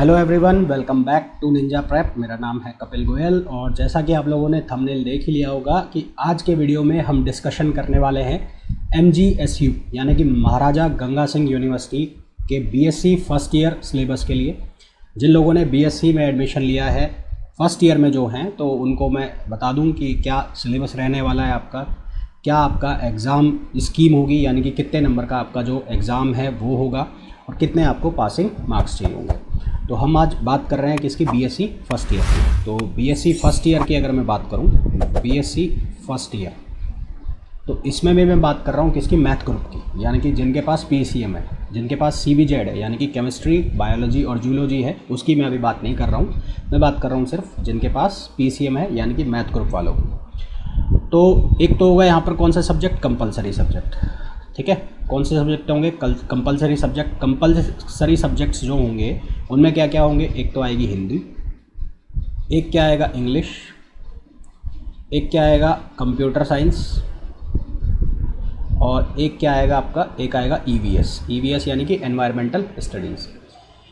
Hello everyone, welcome back to Ninja Prep. मेरा नाम है कपिल गोयल और जैसा कि आप लोगों ने थंबनेल देख ही लिया होगा कि आज के वीडियो में हम डिस्कशन करने वाले हैं MGSU यानी कि महाराजा गंगा सिंह यूनिवर्सिटी के बीएससी फर्स्ट ईयर सिलेबस के लिए। जिन लोगों ने बीएससी में एडमिशन लिया है फर्स्ट ईयर में जो हैं, तो उनको मैं बता दूं कि क्या सिलेबस रहने वाला है आपका, क्या आपका एग्ज़ाम स्कीम होगी, यानी कि कितने नंबर का आपका जो एग्ज़ाम है वो होगा और कितने आपको पासिंग मार्क्स चाहिए होंगे। तो हम आज बात कर रहे हैं किसकी, बीएससी फर्स्ट ईयर की। तो बीएससी फर्स्ट ईयर की अगर मैं बात करूं, बीएससी फर्स्ट ईयर, तो इसमें भी मैं बात कर रहा हूं किसकी, मैथ ग्रुप की, यानी कि जिनके पास PCM है, जिनके पास CBZ है, यानी कि केमिस्ट्री, बायोलॉजी और जूलॉजी है, उसकी मैं अभी बात नहीं कर रहा हूँ। मैं बात कर रहा हूँ सिर्फ जिनके पास PCM है, यानी कि मैथ ग्रुप वालों की। तो एक तो होगा यहाँ पर कौन सा सब्जेक्ट, कंपलसरी सब्जेक्ट। ठीक है, कौन से सब्जेक्ट होंगे, कंपलसरी सब्जेक्ट। कंपलसरी सब्जेक्ट्स जो होंगे उनमें क्या क्या होंगे, एक तो आएगी हिंदी, एक क्या आएगा इंग्लिश, एक क्या आएगा कंप्यूटर साइंस, और एक क्या आएगा आपका, एक आएगा EVS यानी कि एनवायरमेंटल स्टडीज़।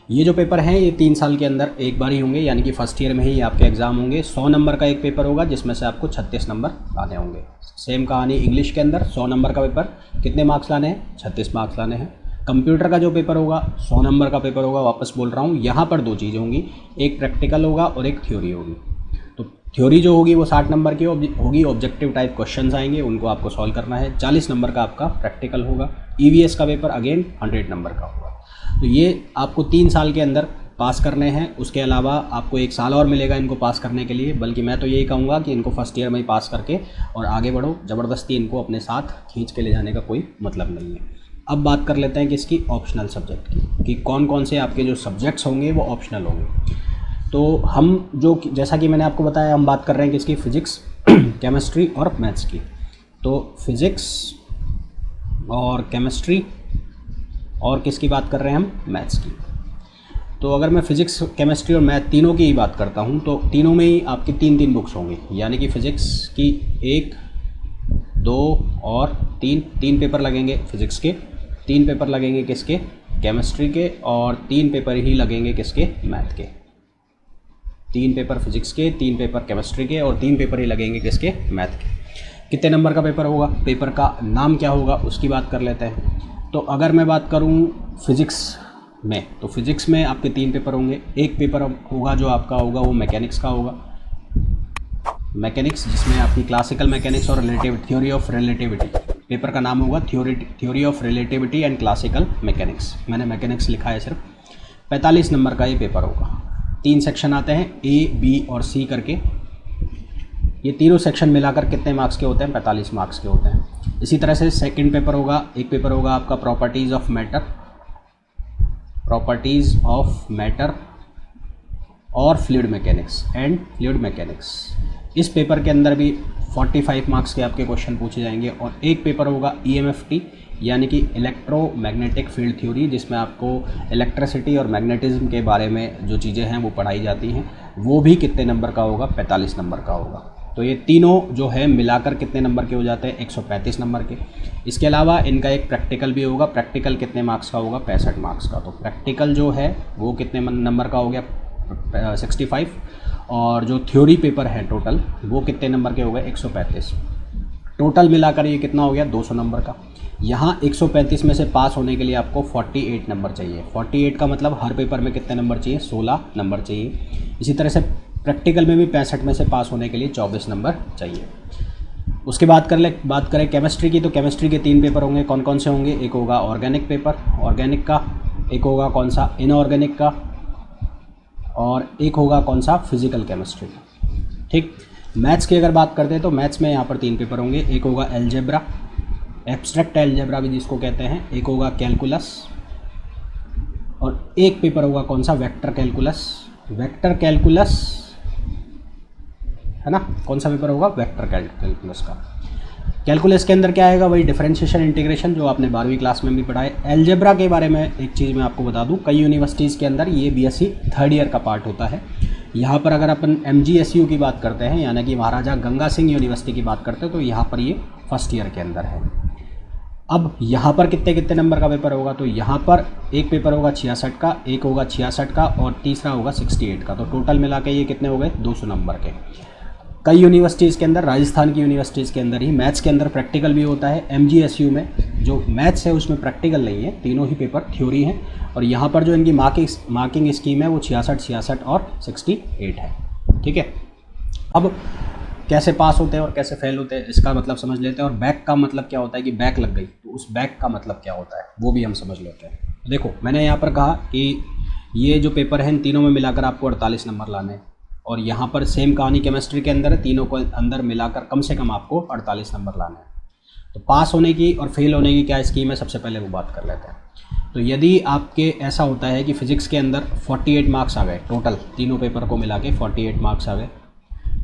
ये जो पेपर हैं ये 3 साल के अंदर एक बार ही होंगे, यानी कि फर्स्ट ईयर में ही आपके एग्ज़ाम होंगे। 100 नंबर का एक पेपर होगा जिसमें से आपको 36 नंबर लाने होंगे। सेम कहानी इंग्लिश के अंदर 100 नंबर का पेपर, कितने मार्क्स लाने हैं, 36 मार्क्स लाने हैं। कंप्यूटर का जो पेपर होगा 100 नंबर का पेपर होगा, वापस बोल रहा हूँ, यहाँ पर 2 चीज़ें होंगी, एक प्रैक्टिकल होगा और एक थ्योरी होगी। तो थ्योरी जो होगी वो 60 नंबर की होगी, ऑब्जेक्टिव टाइप क्वेश्चंस आएंगे, उनको आपको सॉल्व करना है। 40 नंबर का आपका प्रैक्टिकल होगा। EVS का पेपर अगेन 100 नंबर का होगा। तो ये आपको 3 साल के अंदर पास करने हैं। उसके अलावा आपको 1 साल और मिलेगा इनको पास करने के लिए, बल्कि मैं तो यही कहूँगा कि इनको फर्स्ट ईयर में ही पास करके और आगे बढ़ो। ज़बरदस्ती इनको अपने साथ खींच के ले जाने का कोई मतलब नहीं है। अब बात कर लेते हैं कि इसकी ऑप्शनल सब्जेक्ट की, कि कौन कौन से आपके जो सब्जेक्ट्स होंगे वो ऑप्शनल होंगे। तो हम जो, जैसा कि मैंने आपको बताया, हम बात कर रहे हैं किसकी, फिज़िक्स, केमिस्ट्री और मैथ्स की। तो फिज़िक्स और केमिस्ट्री और किसकी बात कर रहे हैं हम, मैथ्स की। तो अगर मैं फ़िज़िक्स, केमिस्ट्री और मैथ तीनों की ही बात करता हूँ, तो तीनों में ही आपकी 3-3 बुक्स होंगी, यानी कि फ़िज़िक्स की 1, 2 और 3 पेपर लगेंगे फ़िज़िक्स के, 3 पेपर लगेंगे किसके, केमिस्ट्री के, और 3 पेपर ही लगेंगे किसके, मैथ के। 3 पेपर फिज़िक्स के, 3 पेपर केमिस्ट्री के और 3 पेपर ही लगेंगे किसके, मैथ के। कितने नंबर का पेपर होगा, पेपर का नाम क्या होगा, उसकी बात कर लेते हैं। तो अगर मैं बात करूं फ़िज़िक्स में, तो फ़िज़िक्स में आपके 3 पेपर होंगे। एक पेपर होगा जो आपका होगा वो मैकेनिक्स का होगा, मैकेनिक्स, जिसमें आपकी क्लासिकल मैकेनिक्स और थ्योरी ऑफ रिलेटिविटी, पेपर का नाम होगा theory of relativity and classical mechanics. मैंने मैकेनिक्स लिखा है सिर्फ। 45 नंबर का ये पेपर होगा। 3 सेक्शन आते हैं, A, B और C करके। ये तीनों सेक्शन मिलाकर कितने मार्क्स के होते हैं, 45 मार्क्स के होते हैं। इसी तरह से सेकंड पेपर होगा, एक पेपर होगा आपका प्रॉपर्टीज़ ऑफ मैटर और फ्लूइड मैकेनिक्स। इस पेपर के अंदर भी 45 मार्क्स के आपके क्वेश्चन पूछे जाएंगे। और एक पेपर होगा EMFT यानी कि इलेक्ट्रोमैग्नेटिक फील्ड थ्योरी, जिसमें आपको इलेक्ट्रिसिटी और मैग्नेटिज्म के बारे में जो चीज़ें हैं वो पढ़ाई जाती हैं। वो भी कितने नंबर का होगा, 45 नंबर का होगा। तो ये तीनों जो है मिलाकर कितने नंबर के हो जाते हैं, 135 नंबर के। इसके अलावा इनका एक प्रैक्टिकल भी होगा। प्रैक्टिकल कितने मार्क्स का होगा, 65 मार्क्स का। तो प्रैक्टिकल जो है वो कितने नंबर का हो गया, 65। और जो थ्योरी पेपर है टोटल, वो कितने नंबर के हो गए, 135। टोटल मिलाकर ये कितना हो गया, 200 नंबर का। यहाँ 135 में से पास होने के लिए आपको 48 नंबर चाहिए। 48 का मतलब हर पेपर में कितने नंबर चाहिए, 16 नंबर चाहिए। इसी तरह से प्रैक्टिकल में भी 65 में से पास होने के लिए 24 नंबर चाहिए। उसके बाद करें केमिस्ट्री की, तो केमिस्ट्री के 3 पेपर होंगे। कौन कौन से होंगे, एक होगा ऑर्गेनिक पेपर, ऑर्गेनिक का, एक होगा कौन सा, इनऑर्गेनिक का, और एक होगा कौन सा, फिजिकल केमिस्ट्री का। ठीक। मैथ्स की अगर बात करते हैं तो मैथ्स में यहाँ पर 3 पेपर होंगे। एक होगा एलजेब्रा, एब्स्ट्रैक्ट एलजेब्रा भी जिसको कहते हैं, एक होगा कैलकुलस, और एक पेपर होगा कौन सा, वेक्टर कैलकुलस, है ना। कौन सा पेपर होगा, वेक्टर कैलकुलस का। कैलकुलस के अंदर क्या आएगा, वही डिफरेंशिएशन इंटीग्रेशन जो आपने 12वीं क्लास में भी पढ़ा है। एलजेब्रा के बारे में एक चीज़ मैं आपको बता दूं, कई यूनिवर्सिटीज़ के अंदर ये BSc थर्ड ईयर का पार्ट होता है। यहाँ पर अगर अपन MGSU की बात करते हैं, यानी कि महाराजा गंगा सिंह यूनिवर्सिटी की बात करते हैं, तो यहाँ पर ये फर्स्ट ईयर के अंदर है। अब यहाँ पर कितने कितने नंबर का पेपर होगा, तो यहाँ पर एक पेपर होगा 66 का, एक होगा 66 का और तीसरा होगा 68 का। तो टोटल मिला के ये कितने हो गए, 200 नंबर के। कई यूनिवर्सिटीज़ के अंदर, राजस्थान की यूनिवर्सिटीज़ के अंदर ही मैथ्स के अंदर प्रैक्टिकल भी होता है। MGSU में जो मैथ्स है उसमें प्रैक्टिकल नहीं है, तीनों ही पेपर थ्योरी हैं। और यहाँ पर जो इनकी मार्किंग स्कीम है वो 66 और 68 है। ठीक है, अब कैसे पास होते हैं और कैसे फेल होते हैं इसका मतलब समझ लेते हैं। और बैक का मतलब क्या होता है कि बैक लग गई, तो उस बैक का मतलब क्या होता है वो भी हम समझ लेते हैं। देखो, मैंने यहाँ पर कहा कि ये जो पेपर है इन तीनों में मिलाकर आपको 48 नंबर लाने हैं। और यहाँ पर सेम कहानी केमिस्ट्री के अंदर है, तीनों को अंदर मिलाकर कम से कम आपको 48 नंबर लाने हैं। तो पास होने की और फेल होने की क्या स्कीम है, सबसे पहले वो बात कर लेते हैं। तो यदि आपके ऐसा होता है कि फ़िज़िक्स के अंदर 48 मार्क्स आ गए, टोटल तीनों पेपर को मिला के 48 मार्क्स आ गए,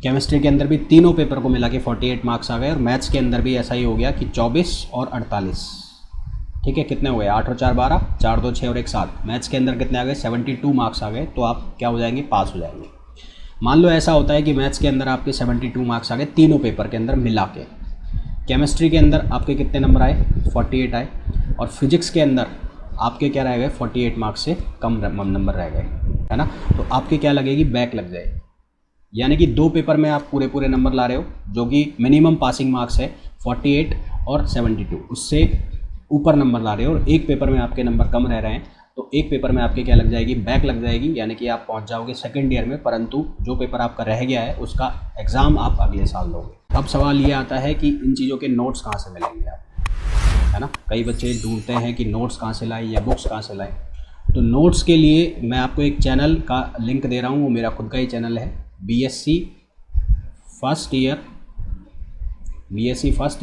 केमिस्ट्री के अंदर भी तीनों पेपर को मिला के 48 मार्क्स आ गए, और मैथ्स के अंदर भी ऐसा ही हो गया कि 24 और 48। ठीक है, कितने हो गए, 8 और 4 12, 4 2 6 और 1 7। मैथ्स के अंदर कितने आ गए, 72 मार्क्स आ गए, तो आप क्या हो जाएंगे, पास हो जाएंगे। मान लो ऐसा होता है कि मैथ्स के अंदर आपके 72 मार्क्स आ गए तीनों पेपर के अंदर मिला के, केमिस्ट्री के अंदर आपके कितने नंबर आए, 48 आए, और फिजिक्स के अंदर आपके क्या रह गए, 48 मार्क्स से कम नंबर रह गए, है ना। तो आपके क्या लगेगी, बैक लग जाएगी। यानी कि 2 पेपर में आप पूरे पूरे नंबर ला रहे हो, जो कि मिनिमम पासिंग मार्क्स है 48 और 72, उससे ऊपर नंबर ला रहे हो, और एक पेपर में आपके नंबर कम रह रहे हैं, तो एक पेपर में आपके क्या लग जाएगी, बैक लग जाएगी। यानी कि आप पहुंच जाओगे सेकंड ईयर में, परंतु जो पेपर आपका रह गया है उसका एग्ज़ाम आप अगले साल दोगे। अब सवाल ये आता है कि इन चीज़ों के नोट्स कहाँ से मिलेंगे आप, है ना। कई बच्चे ढूंढते हैं कि नोट्स कहाँ से लाएं या बुक्स कहाँ से लाएं। तो नोट्स के लिए मैं आपको एक चैनल का लिंक दे रहा हूँ, वो मेरा खुद का ही चैनल है, BSc first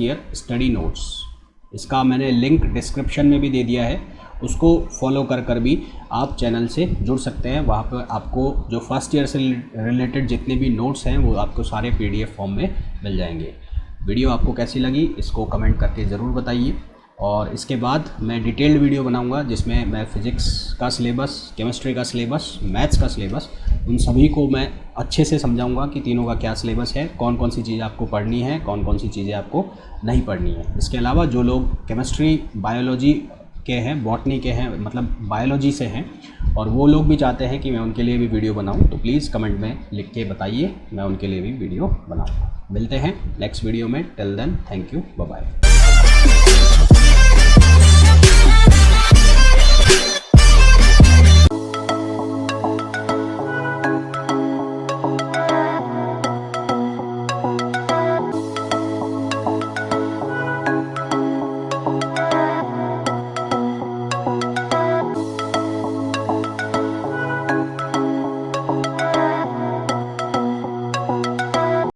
year study notes. इसका मैंने लिंक डिस्क्रिप्शन में भी दे दिया है, उसको फॉलो कर भी आप चैनल से जुड़ सकते हैं। वहाँ पर आपको जो फर्स्ट ईयर से रिलेटेड जितने भी नोट्स हैं वो आपको सारे PDF फॉर्म में मिल जाएंगे। वीडियो आपको कैसी लगी इसको कमेंट करके ज़रूर बताइए। और इसके बाद मैं डिटेल्ड वीडियो बनाऊंगा जिसमें मैं फ़िज़िक्स का सिलेबस, केमिस्ट्री का सिलेबस, मैथ्स का सिलेबस, उन सभी को मैं अच्छे से समझाऊंगा कि तीनों का क्या सिलेबस है, कौन कौन सी चीज़ें आपको पढ़नी है, कौन कौन सी चीज़ें आपको नहीं पढ़नी है। इसके अलावा जो लोग केमिस्ट्री, बायोलॉजी के हैं, बॉटनी के हैं, मतलब बायोलॉजी से हैं, और वो लोग भी चाहते हैं कि मैं उनके लिए भी वीडियो बनाऊं, तो प्लीज़ कमेंट में लिख के बताइए, मैं उनके लिए भी वीडियो बनाऊंगा। मिलते हैं नेक्स्ट वीडियो में, till then thank you, bye bye.